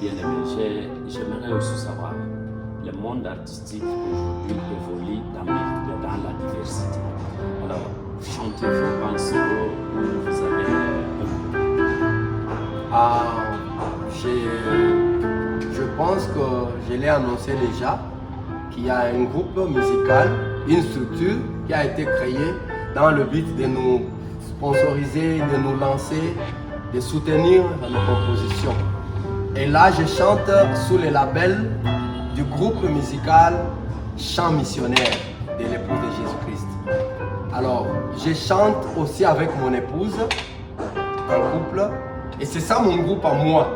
bien-aimé, j'aimerais aussi savoir, le monde artistique aujourd'hui évolue dans la diversité. Alors, chantez-vous en solo ou vous avez un groupe? Ah, je pense que je l'ai annoncé déjà, qu'il y a un groupe musical, une structure qui a été créée dans le but de nous sponsoriser, de nous lancer, de soutenir nos compositions. Et là, je chante sous le label du groupe musical Chant Missionnaire de l'épouse de Jésus-Christ. Alors, je chante aussi avec mon épouse, un couple, et c'est ça mon groupe à moi.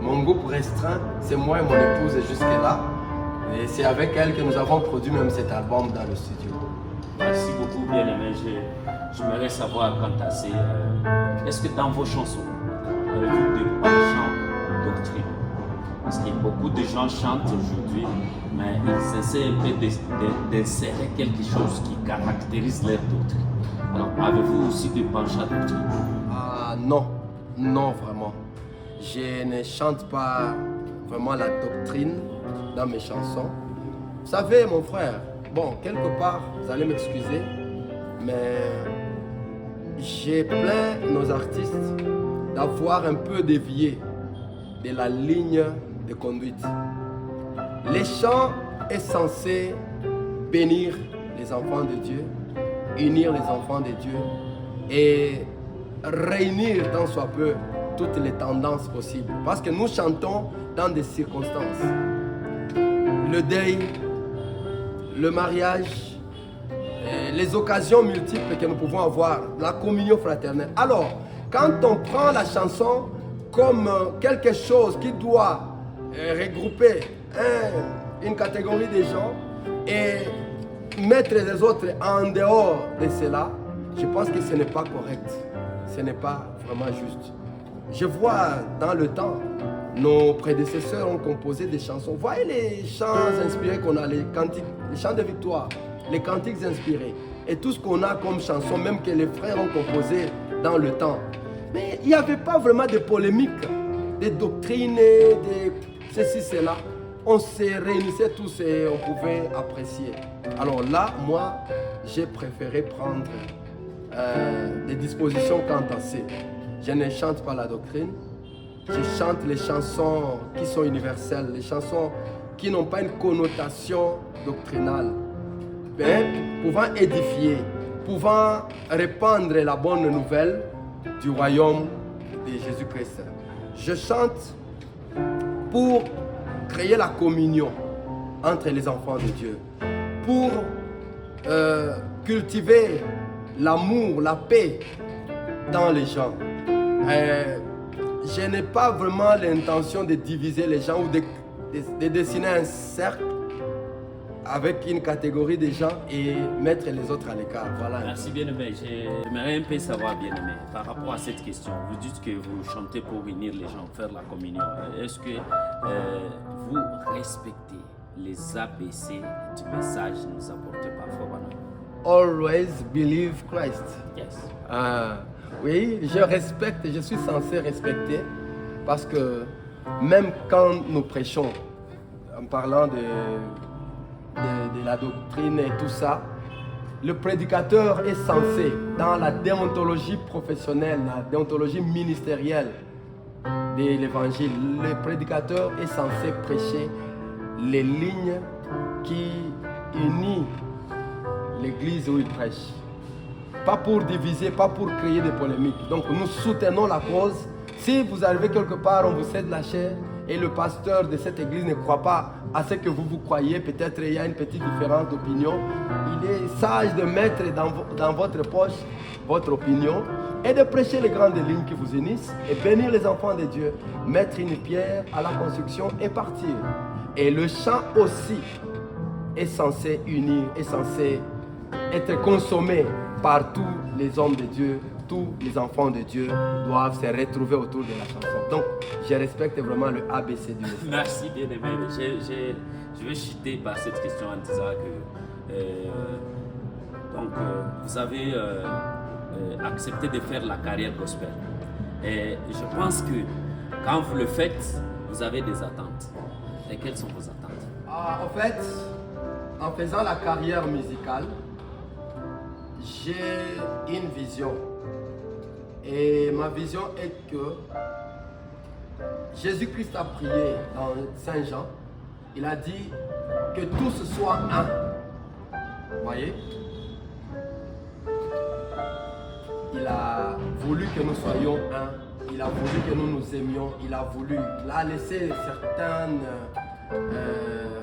Mon groupe restreint, c'est moi et mon épouse jusque-là. Et c'est avec elle que nous avons produit même cet album dans le studio. Merci beaucoup, bien-aimé. J'aimerais savoir quant à ces... est-ce que dans vos chansons, avez-vous des penchants doctrine? Parce que beaucoup de gens chantent aujourd'hui, mais ils essaient un peu d'insérer quelque chose qui caractérise leur doctrine. Alors, avez-vous aussi des penchants doctrine? Ah non, non vraiment. Je ne chante pas vraiment la doctrine dans mes chansons. Vous savez, mon frère, bon, quelque part, vous allez m'excuser, mais j'ai plaint nos artistes d'avoir un peu dévié de la ligne de conduite. Les chants est censé bénir les enfants de Dieu, unir les enfants de Dieu et réunir tant soit peu toutes les tendances possibles. Parce que nous chantons dans des circonstances. Le deuil, le mariage, les occasions multiples que nous pouvons avoir, la communion fraternelle. Alors, quand on prend la chanson comme quelque chose qui doit regrouper une catégorie de gens et mettre les autres en dehors de cela, je pense que ce n'est pas correct. Ce n'est pas vraiment juste. Je vois dans le temps, nos prédécesseurs ont composé des chansons. Voyez les chants inspirés qu'on a, les cantiques, les chants de victoire, les cantiques inspirés. Et tout ce qu'on a comme chansons, même que les frères ont composé dans le temps. Mais il n'y avait pas vraiment de polémique, de doctrines, de ceci, cela. On se réunissait tous et on pouvait apprécier. Alors là, moi, j'ai préféré prendre des dispositions quant à ça. Je ne chante pas la doctrine. Je chante les chansons qui sont universelles, les chansons qui n'ont pas une connotation doctrinale, mais pouvant édifier, pouvant répandre la bonne nouvelle du royaume de Jésus-Christ. Je chante pour créer la communion entre les enfants de Dieu, pour cultiver l'amour, la paix dans les gens. Je n'ai pas vraiment l'intention de diviser les gens ou de dessiner un cercle avec une catégorie de gens et mettre les autres à l'écart. Voilà. Merci, bien-aimé. J'aimerais un peu savoir, bien-aimé, par rapport à cette question. Vous dites que vous chantez pour unir les gens, faire la communion. Est-ce que vous respectez les ABC du message que nous apporte parfois? Always believe Christ. Yes. Oui, je respecte, je suis censé respecter parce que même quand nous prêchons, en parlant de la doctrine et tout ça, le prédicateur est censé, dans la déontologie professionnelle, la déontologie ministérielle de l'évangile, le prédicateur est censé prêcher les lignes qui unissent l'église où il prêche. Pas pour diviser, pas pour créer des polémiques. Donc nous soutenons la cause. Si vous arrivez quelque part, on vous cède la chair et le pasteur de cette église ne croit pas à ce que vous croyez, peut-être il y a une petite différence d'opinion, il est sage de mettre dans votre poche votre opinion et de prêcher les grandes lignes qui vous unissent et bénir les enfants de Dieu, mettre une pierre à la construction et partir. Et le chant aussi est censé unir, est censé être consommé par tous les hommes de Dieu, tous les enfants de Dieu doivent se retrouver autour de la chanson. Donc, je respecte vraiment le ABC du message. Merci, bien-aimé. Je vais chuter par cette question en disant que vous avez accepté de faire la carrière gospel. Et je pense que quand vous le faites, vous avez des attentes. Et quelles sont vos attentes? En fait, en faisant la carrière musicale, j'ai une vision. Et ma vision est que Jésus-Christ a prié dans Saint Jean. Il a dit que tous soient un. Vous voyez? Il a voulu que nous soyons un. Il a voulu que nous nous aimions. Il a laissé certaines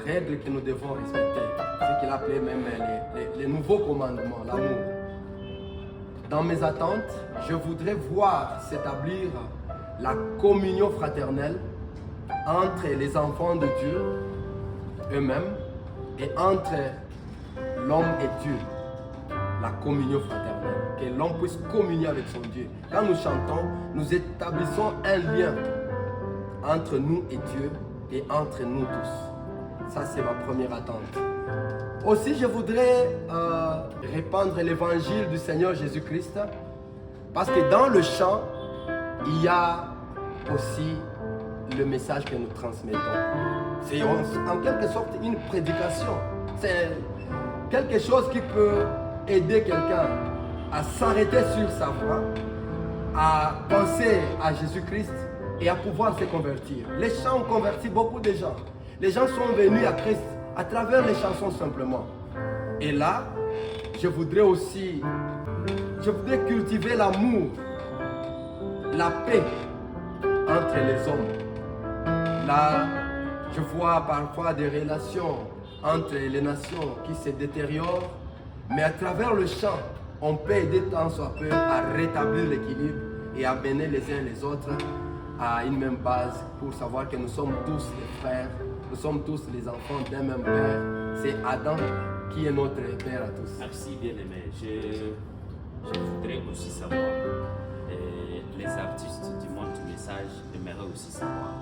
règles que nous devons respecter. Ce qu'il appelait même les nouveaux commandements, l'amour. Dans mes attentes, je voudrais voir s'établir la communion fraternelle entre les enfants de Dieu eux-mêmes et entre l'homme et Dieu. La communion fraternelle, que l'homme puisse communier avec son Dieu. Quand nous chantons, nous établissons un lien entre nous et Dieu et entre nous tous. Ça, c'est ma première attente. Aussi, je voudrais répandre l'évangile du Seigneur Jésus-Christ, parce que dans le chant, il y a aussi le message que nous transmettons. C'est en quelque sorte une prédication. C'est quelque chose qui peut aider quelqu'un à s'arrêter sur sa voie, à penser à Jésus-Christ et à pouvoir se convertir. Les chants ont converti beaucoup de gens. Les gens sont venus à Christ à travers les chansons simplement. Et là, je voudrais cultiver l'amour, la paix entre les hommes. Là, je vois parfois des relations entre les nations qui se détériorent, mais à travers le chant, on peut aider tant soit peu à rétablir l'équilibre et à amener les uns les autres à une même base pour savoir que nous sommes tous des frères, nous sommes tous les enfants d'un même père. C'est Adam qui est notre père à tous. Merci bien-aimé. Je voudrais aussi savoir, les artistes du monde du message aimeraient aussi savoir,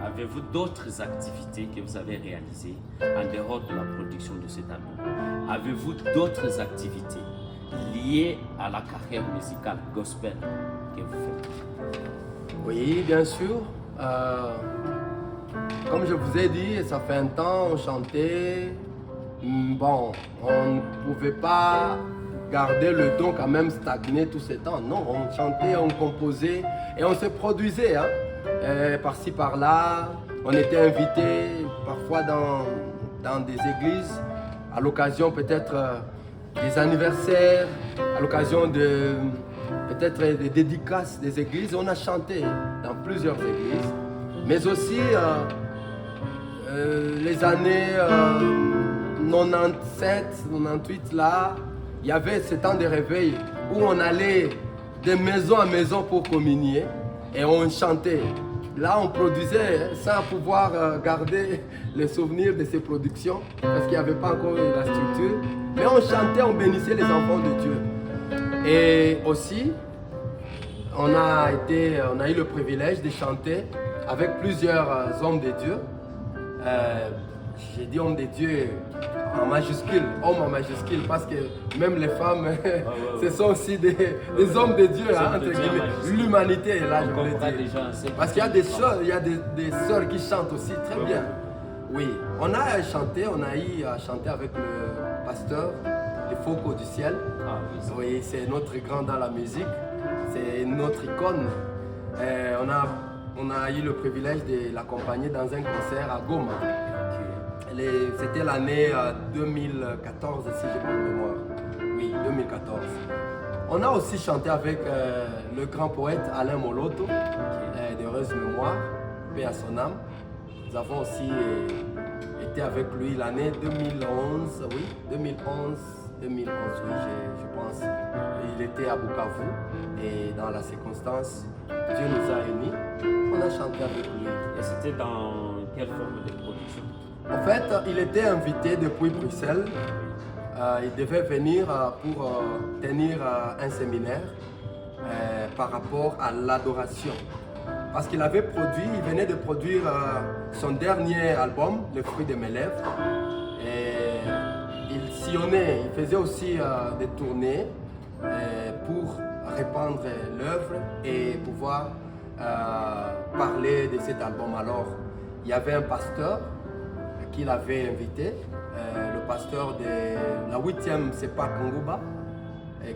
avez-vous d'autres activités que vous avez réalisées en dehors de la production de cet album? Avez-vous d'autres activités liées à la carrière musicale gospel que vous faites? Oui, bien sûr. Comme je vous ai dit, ça fait un temps, on chantait. Bon, on ne pouvait pas garder le don quand même stagner tout ce temps. Non, on chantait, on composait et on se produisait. Hein. Par-ci, par-là, on était invité parfois dans des églises, à l'occasion peut-être des anniversaires, à l'occasion de peut-être des dédicaces des églises. On a chanté dans plusieurs églises, mais aussi les années 97, 98 là, il y avait ce temps de réveil où on allait de maison à maison pour communier et on chantait. Là, on produisait sans pouvoir garder les souvenirs de ces productions parce qu'il n'y avait pas encore la structure. Mais on chantait, on bénissait les enfants de Dieu. Et aussi, on a eu le privilège de chanter avec plusieurs hommes de Dieu. J'ai dit hommes de Dieu en majuscule, homme en majuscule, parce que même les femmes, ce sont aussi des hommes de Dieu, hein, entre guillemets. L'humanité, là, je voulais dire. Parce qu'il y a des sœurs, des sœurs qui chantent aussi très bien. Oui, on a chanté, on a eu à chanter avec le pasteur, les Focaux du ciel. Oui, c'est notre grand dans la musique, c'est notre icône. On a eu le privilège de l'accompagner dans un concert à Goma. C'était l'année 2014, si j'ai bonne mémoire. Oui, 2014. On a aussi chanté avec le grand poète Alain Moloto, d'heureuse mémoire, paix à son âme. Nous avons aussi été avec lui l'année 2011, oui, 2011, oui, je pense. Il était à Bukavu et dans la circonstance, Dieu nous a unis. On a chanté avec lui. Et c'était dans quelle forme de production? En fait, il était invité depuis Bruxelles. Il devait venir pour tenir un séminaire par rapport à l'adoration. Parce qu'il avait produit, il venait de produire son dernier album, Le fruit de mes lèvres. Et il sillonnait, il faisait aussi des tournées pour répandre l'œuvre et pouvoir parler de cet album. Alors, il y avait un pasteur qui l'avait invité, le pasteur de la 8e CEPAC Ngouba,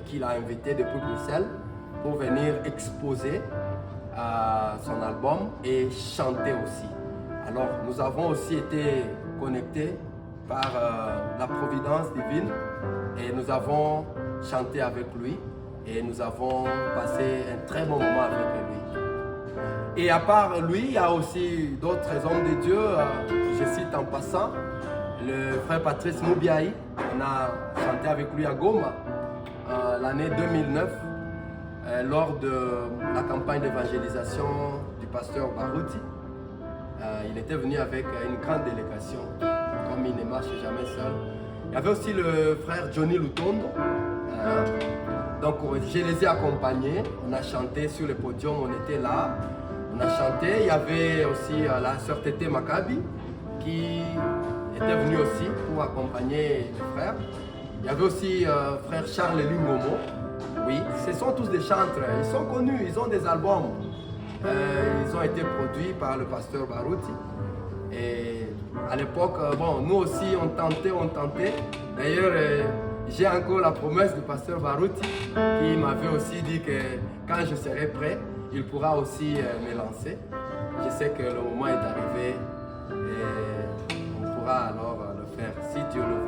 qui l'a invité depuis Bruxelles pour venir exposer son album et chanter aussi. Alors, nous avons aussi été connectés par la providence divine et nous avons chanté avec lui et nous avons passé un très bon moment avec lui. Et à part lui, il y a aussi d'autres hommes de Dieu. Je cite en passant le frère Patrice Moubiaï. On a chanté avec lui à Goma l'année 2009 lors de la campagne d'évangélisation du pasteur Barouti. Il était venu avec une grande délégation, comme il ne marche jamais seul. Il y avait aussi le frère Johnny Lutondo. Donc je les ai accompagnés, on a chanté sur le podium, on était là, on a chanté. Il y avait aussi la sœur Tété Maccabi qui était venue aussi pour accompagner les frères. Il y avait aussi frère Charles Lingomo. Oui, ce sont tous des chantres, ils sont connus, ils ont des albums. Ils ont été produits par le pasteur Barouti. Et à l'époque, bon, nous aussi on tentait. D'ailleurs, j'ai encore la promesse du pasteur Barouti qui m'avait aussi dit que quand je serai prêt, il pourra aussi me lancer. Je sais que le moment est arrivé et on pourra alors le faire si Dieu le veut.